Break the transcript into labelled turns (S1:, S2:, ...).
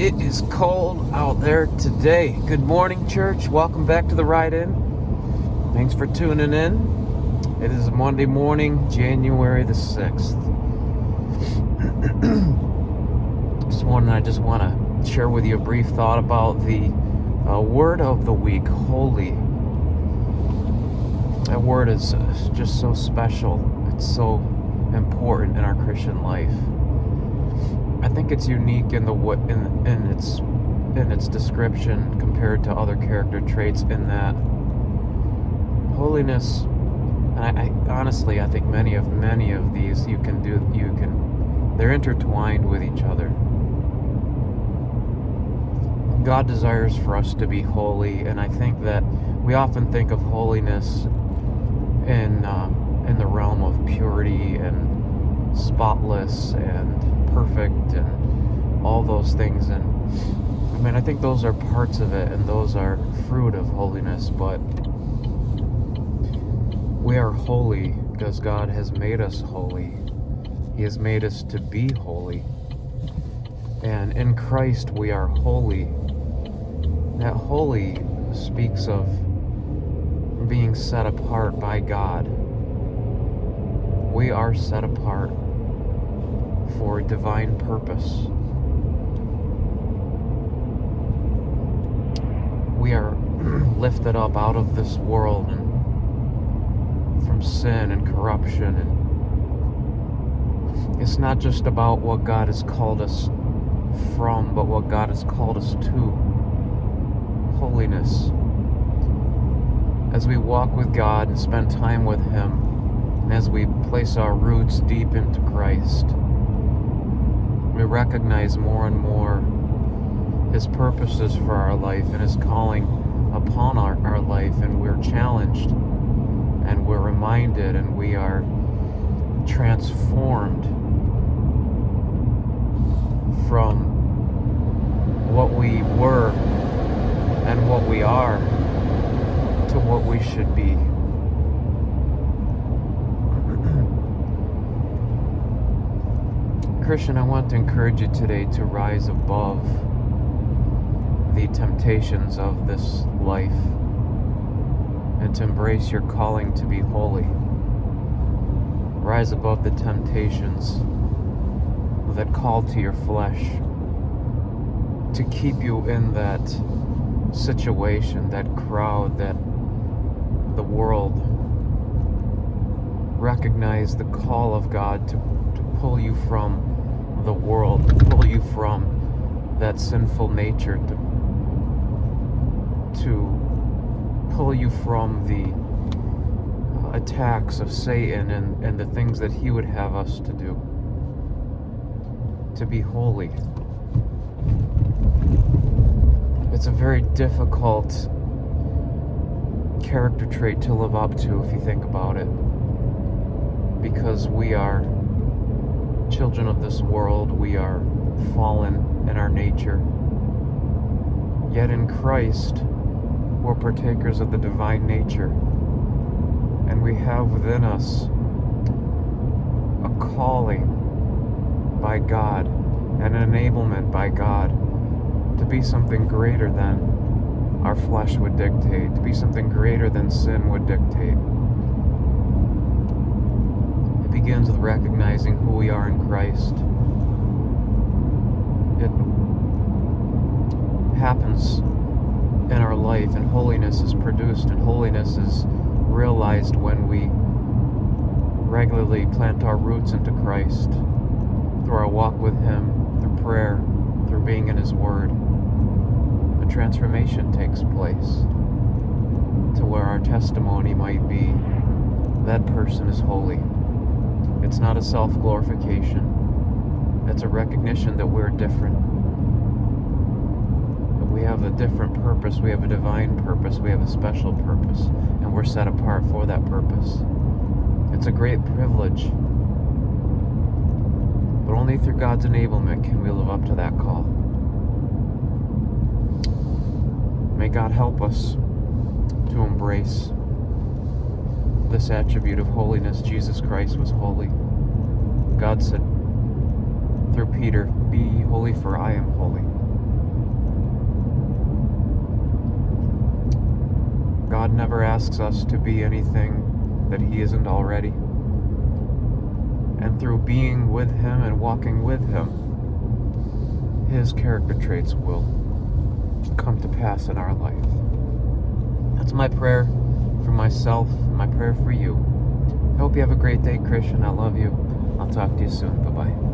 S1: It is cold out there today. Good morning, church. Welcome back to the Ride-In. Thanks for tuning in. It is Monday morning, January the 6th. This morning I just want to share with you a brief thought about the word of the week, holy. That word is just so special. It's so important in our Christian life. I think it's unique in its description compared to other character traits in that holiness. And I honestly think many of these they're intertwined with each other. God desires for us to be holy, and I think that we often think of holiness in the realm of purity and spotless and perfect and all those things, and I think those are parts of it and those are fruit of holiness, but we are holy because God has made us holy. He has made us to be holy, and in Christ we are holy. That holy speaks of being set apart by God. We are set apart for a divine purpose. We are lifted up out of this world and from sin and corruption, and it's not just about what God has called us from, but what God has called us to. Holiness. As we walk with God and spend time with Him, and as we place our roots deep into Christ, we recognize more and more His purposes for our life and His calling upon our life, and we're challenged and we're reminded and we are transformed from what we were and what we are to what we should be. Christian, I want to encourage you today to rise above the temptations of this life and to embrace your calling to be holy. Rise above the temptations that call to your flesh to keep you in that situation, that crowd, that the world. Recognize the call of God to pull you from the world, to pull you from that sinful nature, to pull you from the attacks of Satan and the things that he would have us to do, to be holy. It's a very difficult character trait to live up to if you think about it, because we are children of this world, we are fallen in our nature, yet in Christ we're partakers of the divine nature, and we have within us a calling by God, an enablement by God to be something greater than our flesh would dictate, to be something greater than sin would dictate. It begins with recognizing who we are in Christ. It happens in our life, and holiness is produced, and holiness is realized when we regularly plant our roots into Christ through our walk with Him, through prayer, through being in His Word. A transformation takes place to where our testimony might be, that person is holy. It's not a self-glorification. It's a recognition that we're different. That we have a different purpose. We have a divine purpose. We have a special purpose. And we're set apart for that purpose. It's a great privilege. But only through God's enablement can we live up to that call. May God help us to embrace this attribute of holiness. Jesus Christ was holy. God said through Peter, "Be holy, for I am holy." God never asks us to be anything that He isn't already. And through being with Him and walking with Him, His character traits will come to pass in our life. That's my prayer for myself, my prayer for you. I hope you have a great day, Christian. I love you. I'll talk to you soon. Bye-bye.